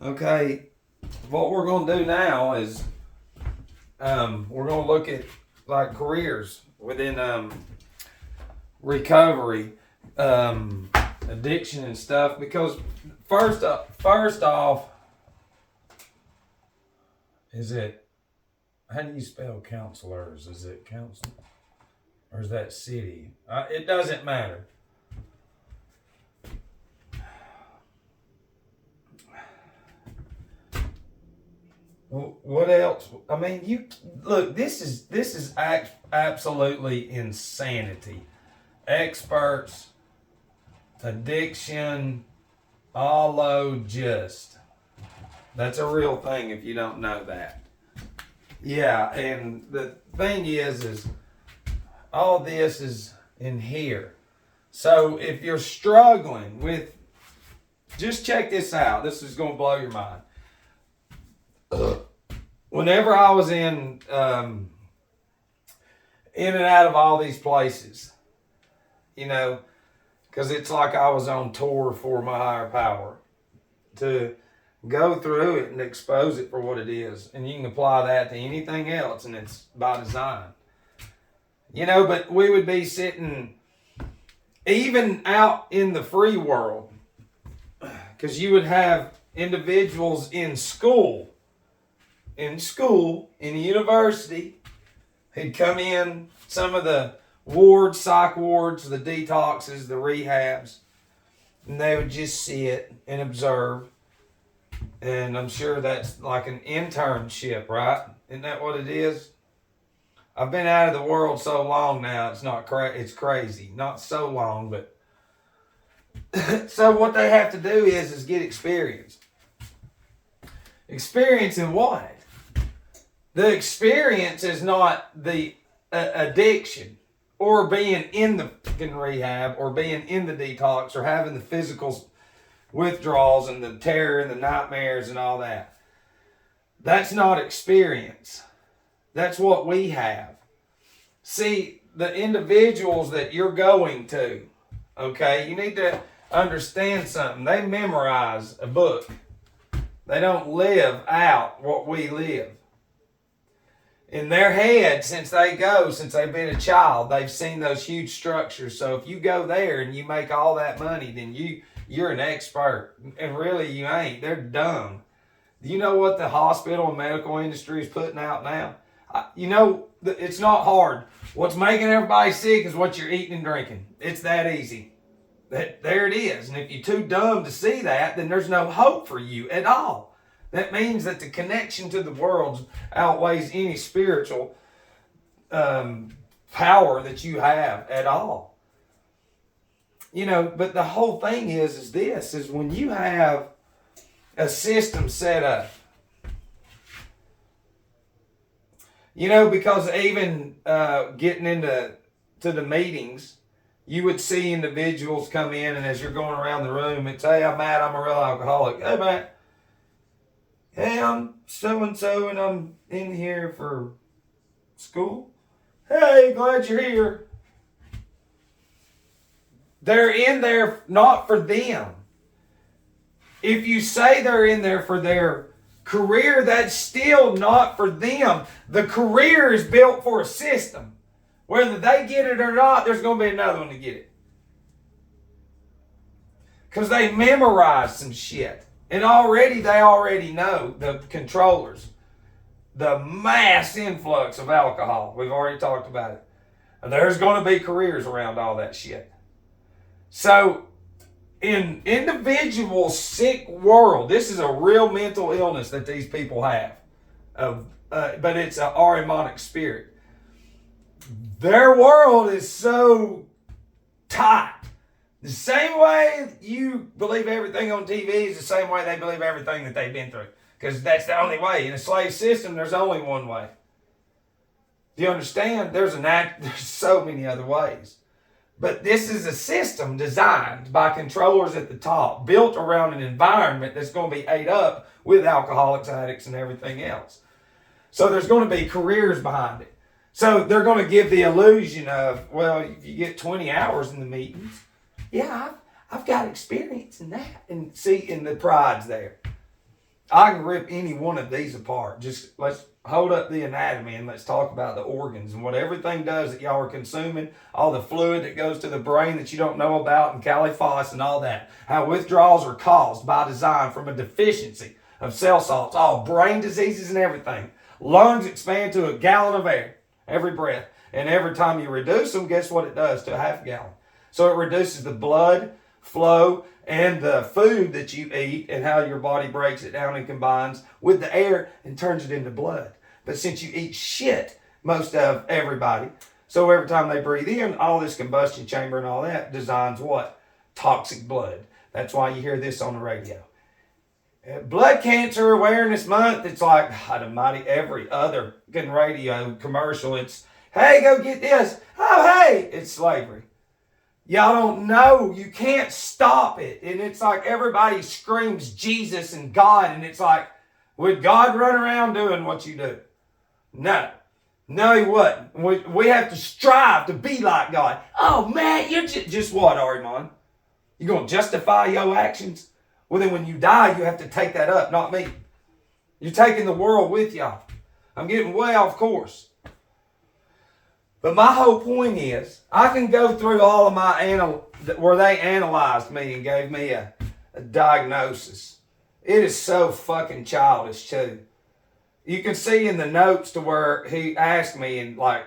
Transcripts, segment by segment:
Okay, what we're going to do now is we're going to look at like careers within recovery, addiction and stuff. Because first off, is it how do you spell counselors? Is it counsel or is that city? It doesn't matter. What else? I mean, you look. This is absolutely insanity. Experts, addiction, just. That's a real thing if you don't know that. Yeah, and the thing is all this is in here. So if you're struggling with, just check this out. This is going to blow your mind. Whenever I was in and out of all these places, because it's like I was on tour for my higher power to go through it and expose it for what it is. And you can apply that to anything else, and it's by design. But we would be sitting even out in the free world, because you would have individuals in school, in the university, who'd come in some of the wards, psych wards, the detoxes, the rehabs, and they would just sit and observe. And I'm sure that's like an internship, right? Isn't that what it is? I've been out of the world so long now, it's crazy. Not so long, but so what they have to do is get experience. Experience in what? The experience is not the addiction or being in the fucking rehab or being in the detox or having the physical withdrawals and the terror and the nightmares and all that. That's not experience. That's what we have. See, the individuals that you're going to, okay, you need to understand something. They memorize a book. They don't live out what we live. In their head, since they've been a child, they've seen those huge structures. So if you go there and you make all that money, then you're an expert. And really you ain't. They're dumb. Do you know what the hospital and medical industry is putting out now? It's not hard. What's making everybody sick is what you're eating and drinking. It's that easy. There it is. And if you're too dumb to see that, then there's no hope for you at all. That means that the connection to the world outweighs any spiritual power that you have at all. But the whole thing is when you have a system set up, because even getting into the meetings, you would see individuals come in, and as you're going around the room, it's, hey, I'm Matt, I'm a real alcoholic. Hey, Matt. Hey, I'm so-and-so, and I'm in here for school. Hey, glad you're here. They're in there not for them. If you say they're in there for their career, that's still not for them. The career is built for a system. Whether they get it or not, there's going to be another one to get it. Because they memorize some shit. And they already know, the controllers, the mass influx of alcohol. We've already talked about it. And there's going to be careers around all that shit. So, in individual sick world, this is a real mental illness that these people have. But it's an Ahrimanic spirit. Their world is so tight. The same way you believe everything on TV is the same way they believe everything that they've been through. Because that's the only way. In a slave system, there's only one way. Do you understand? There's so many other ways. But this is a system designed by controllers at the top, built around an environment that's going to be ate up with alcoholics, addicts, and everything else. So there's going to be careers behind it. So they're going to give the illusion of, well, if you get 20 hours in the meetings, yeah, I've got experience in that. And see, and the pride's there. I can rip any one of these apart. Just let's hold up the anatomy and let's talk about the organs and what everything does that y'all are consuming, all the fluid that goes to the brain that you don't know about, and caliphos and all that. How withdrawals are caused by design from a deficiency of cell salts, all brain diseases and everything. Lungs expand to a gallon of air every breath. And every time you reduce them, guess what it does to a half gallon? So it reduces the blood flow and the food that you eat and how your body breaks it down and combines with the air and turns it into blood. But since you eat shit, most of everybody, so every time they breathe in, all this combustion chamber and all that designs what? Toxic blood. That's why you hear this on the radio. Blood Cancer Awareness Month, it's like, God almighty, every other radio commercial, it's, hey, go get this. Oh, hey, it's slavery. Y'all don't know. You can't stop it. And it's like everybody screams Jesus and God. And it's like, would God run around doing what you do? No. No, he wouldn't. We have to strive to be like God. Oh, man, you're just what, Ariman? You going to justify your actions? Well, then when you die, you have to take that up, not me. You're taking the world with y'all. I'm getting way off course. But my whole point is, I can go through all of my where they analyzed me and gave me a diagnosis. It is so fucking childish too. You can see in the notes to where he asked me and like,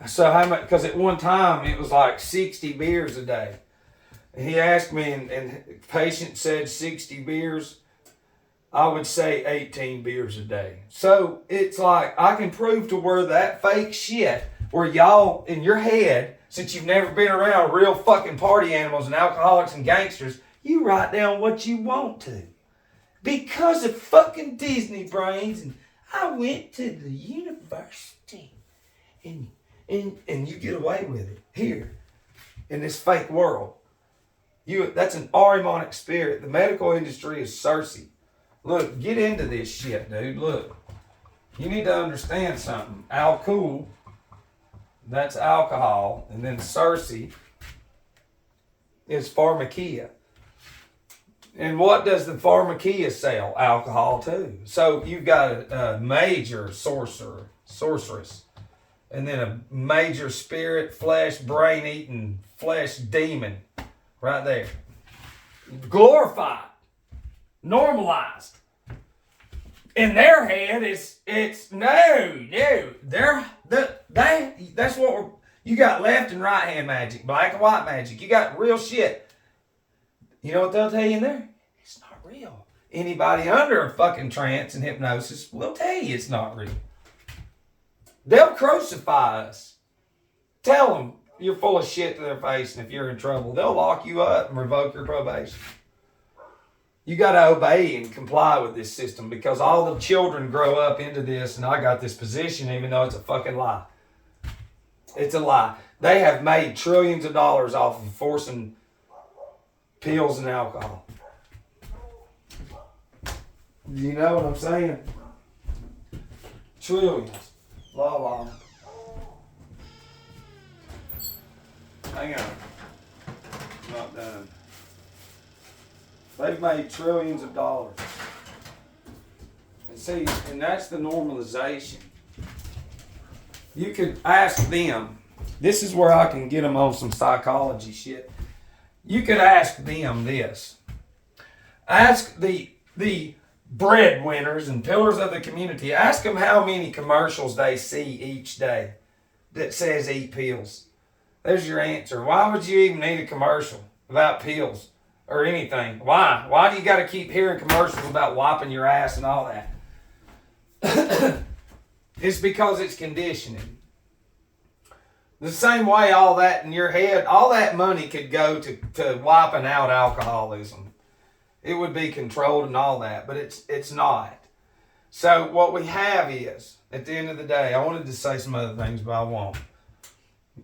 so how much? Because at one time it was like 60 beers a day. And he asked me, and patient said 60 beers. I would say 18 beers a day. So it's like I can prove to where that fake shit. Where y'all, in your head, since you've never been around real fucking party animals and alcoholics and gangsters, you write down what you want to. Because of fucking Disney brains, and I went to the university. And you get away with it here, in this fake world. That's an Ahrimanic spirit. The medical industry is Cersei. Look, get into this shit, dude. Look, you need to understand something. Alcohol. That's alcohol. And then Cersei is pharmakia. And what does the pharmakia sell? Alcohol too. So you've got a major sorceress. And then a major spirit, flesh, brain-eating, flesh demon. Right there. Glorified. Normalized. In their head, it's no. That's what you got left and right hand magic, black and white magic. You got real shit. You know what they'll tell you in there? It's not real. Anybody under a fucking trance and hypnosis will tell you it's not real. They'll crucify us. Tell them you're full of shit to their face, and if you're in trouble, they'll lock you up and revoke your probation. You got to obey and comply with this system because all the children grow up into this, and I got this position even though it's a fucking lie. It's a lie. They have made trillions of dollars off of forcing pills and alcohol. You know what I'm saying? Trillions. La. Hang on. Not done. They've made trillions of dollars. And see, and that's the normalization. You could ask them, this is where I can get them on some psychology shit. You could ask them this. Ask the breadwinners and pillars of the community, ask them how many commercials they see each day that says eat pills. There's your answer. Why would you even need a commercial about pills? Or anything. Why? Why do you got to keep hearing commercials about wiping your ass and all that? It's because it's conditioning. The same way all that in your head, all that money could go to wiping out alcoholism. It would be controlled and all that, but it's not. So what we have is, at the end of the day, I wanted to say some other things, but I won't.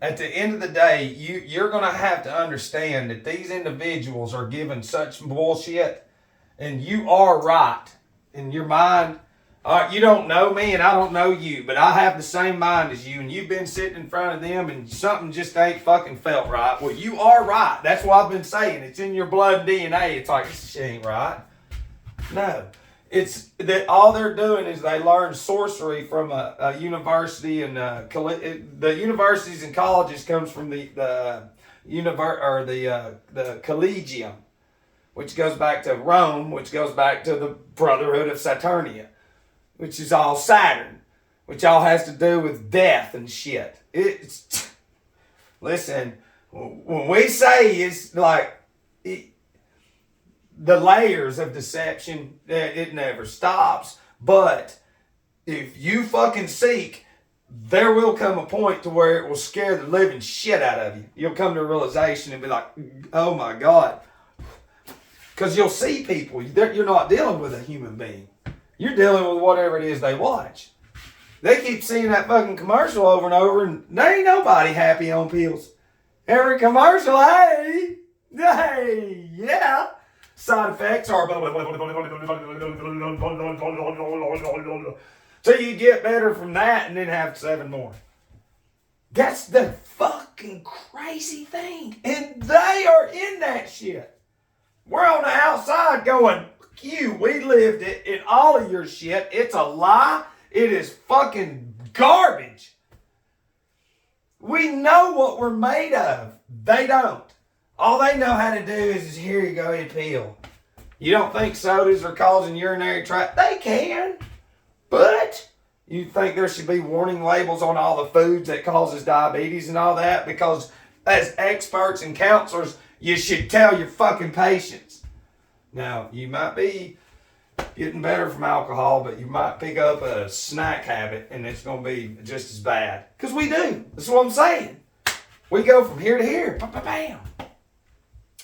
At the end of the day, you're going to have to understand that these individuals are given such bullshit, and you are right in your mind. You don't know me, and I don't know you, but I have the same mind as you, and you've been sitting in front of them, and something just ain't fucking felt right. Well, you are right. That's what I've been saying. It's in your blood DNA. It's like, this shit ain't right. No. It's that all they're doing is they learn sorcery from a university, and the universities and colleges comes from the collegium, which goes back to Rome, which goes back to the Brotherhood of Saturnia, which is all Saturn, which all has to do with death and shit. It's listen, when we say it's like the layers of deception, it never stops. But if you fucking seek, there will come a point to where it will scare the living shit out of you. You'll come to a realization and be like, oh my God. Because you'll see people. You're not dealing with a human being. You're dealing with whatever it is they watch. They keep seeing that fucking commercial over and over, and there ain't nobody happy on pills. Every commercial, hey, yeah. Side effects are so you get better from that and then have 7 more. That's the fucking crazy thing. And they are in that shit. We're on the outside going, fuck you, we lived it in all of your shit. It's a lie. It is fucking garbage. We know what we're made of. They don't. All they know how to do is here you go, eat a pill. You don't think sodas are causing urinary tract? They can. But you think there should be warning labels on all the foods that causes diabetes and all that? Because as experts and counselors, you should tell your fucking patients. Now, you might be getting better from alcohol, but you might pick up a snack habit and it's going to be just as bad. Because we do. That's what I'm saying. We go from here to here. Bam.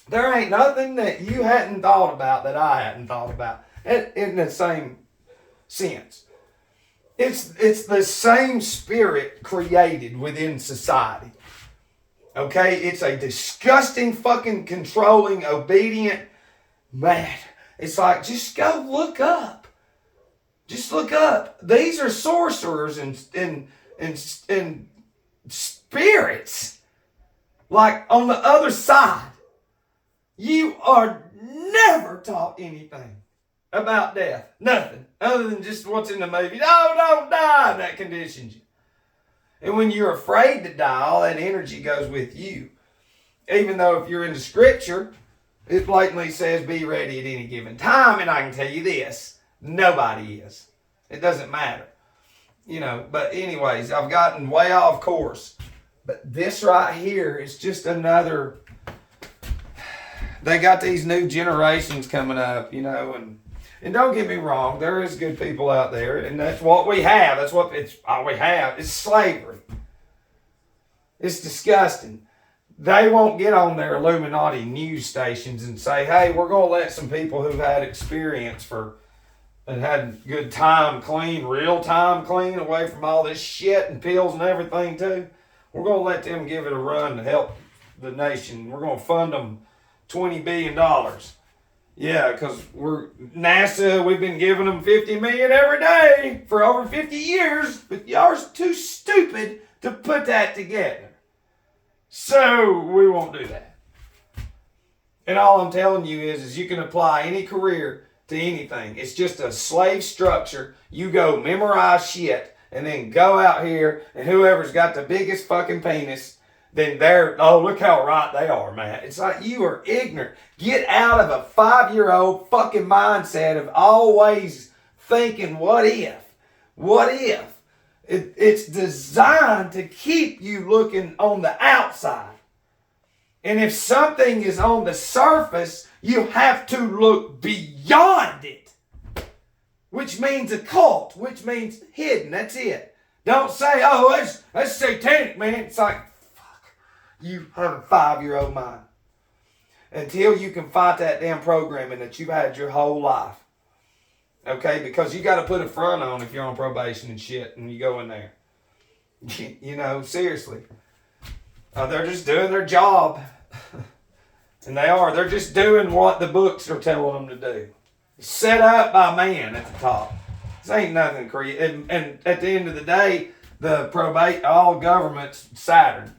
There ain't nothing that you hadn't thought about that I hadn't thought about in the same sense. It's the same spirit created within society. Okay? It's a disgusting, fucking controlling, obedient man. It's like, just go look up. Just look up. These are sorcerers and spirits. Like on the other side. You are never taught anything about death. Nothing. Other than just what's in the movie. No, don't die. That conditions you. And when you're afraid to die, all that energy goes with you. Even though if you're in the scripture, it blatantly says be ready at any given time. And I can tell you this, nobody is. It doesn't matter. You know, but anyways, I've gotten way off course. But this right here is just another... They got these new generations coming up, you know, and don't get me wrong, there is good people out there, and that's what we have. That's what it's all we have. It's slavery. It's disgusting. They won't get on their Illuminati news stations and say, hey, we're going to let some people who've had experience and had good time clean, real time clean, away from all this shit and pills and everything too. We're going to let them give it a run to help the nation. We're going to fund them $20 billion. Yeah, because we've been giving them $50 million every day for over 50 years, but y'all's too stupid to put that together. So we won't do that. And all I'm telling you is you can apply any career to anything. It's just a slave structure. You go memorize shit and then go out here, and whoever's got the biggest fucking penis, then look how right they are, man. It's like you are ignorant. Get out of a 5-year-old fucking mindset of always thinking, what if? What if? It's designed to keep you looking on the outside. And if something is on the surface, you have to look beyond it. Which means occult, which means hidden. That's it. Don't say, oh, that's satanic, man. It's like, you have a 5-year-old mind. Until you can fight that damn programming that you've had your whole life. Okay? Because you got to put a front on if you're on probation and shit and you go in there. You know, seriously. They're just doing their job. And they are. They're just doing what the books are telling them to do. Set up by man at the top. This ain't nothing creative. And at the end of the day, all government's Saturn.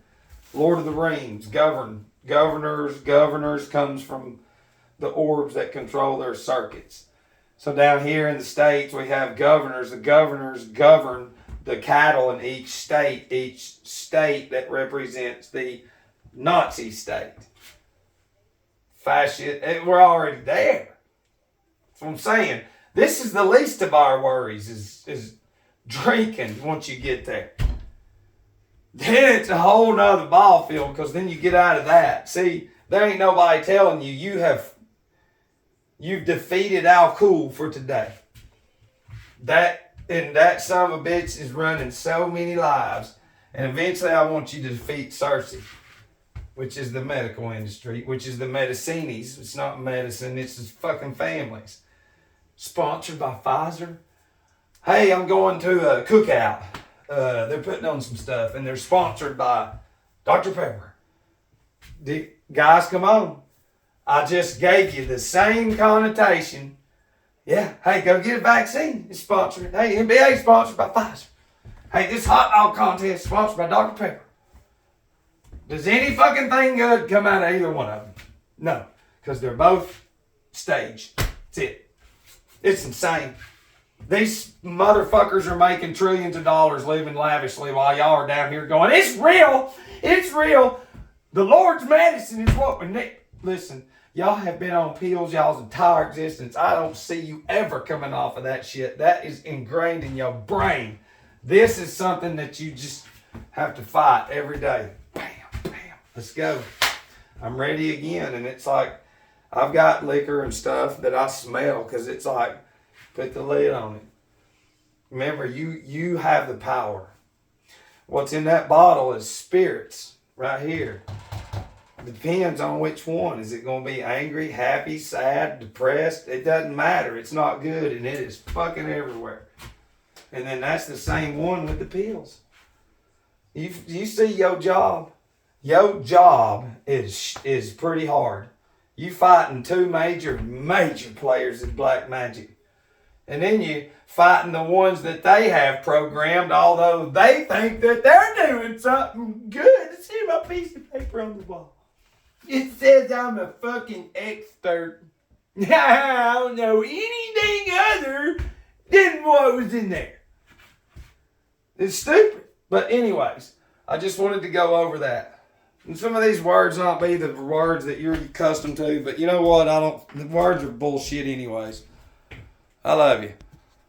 Lord of the Rings, governors comes from the orbs that control their circuits. So down here in the States, we have governors. The governors govern the cattle in each state that represents the Nazi state. Fascist, we're already there. That's what I'm saying. This is the least of our worries is drinking once you get there. Then it's a whole nother ball field because then you get out of that. See, there ain't nobody telling you you've defeated alcohol for today. That son of a bitch is running so many lives. And eventually I want you to defeat Cersei, which is the medical industry, which is the medicinis. It's not medicine, it's just fucking families. Sponsored by Pfizer. Hey, I'm going to a cookout. They're putting on some stuff and they're sponsored by Dr. Pepper. Guys, come on. I just gave you the same connotation. Yeah, hey, go get a vaccine. It's sponsored. Hey, NBA sponsored by Pfizer. Hey, this hot dog contest sponsored by Dr. Pepper. Does any fucking thing good come out of either one of them? No, because they're both staged. That's it. It's insane. These motherfuckers are making trillions of dollars living lavishly while y'all are down here going, it's real. It's real. The Lord's medicine is what we need. Listen, y'all have been on pills y'all's entire existence. I don't see you ever coming off of that shit. That is ingrained in your brain. This is something that you just have to fight every day. Bam, bam. Let's go. I'm ready again. And it's like, I've got liquor and stuff that I smell because it's like, put the lid on it. Remember, you have the power. What's in that bottle is spirits right here. Depends on which one. Is it going to be angry, happy, sad, depressed? It doesn't matter. It's not good and it is fucking everywhere. And then that's the same one with the pills. You see your job? Your job is pretty hard. You fighting two major players in black magic. And then you fighting the ones that they have programmed, although they think that they're doing something good. See my piece of paper on the wall. It says I'm a fucking expert. I don't know anything other than what was in there. It's stupid. But anyways, I just wanted to go over that. And some of these words not be the words that you're accustomed to, but you know what? The words are bullshit anyways. I love you.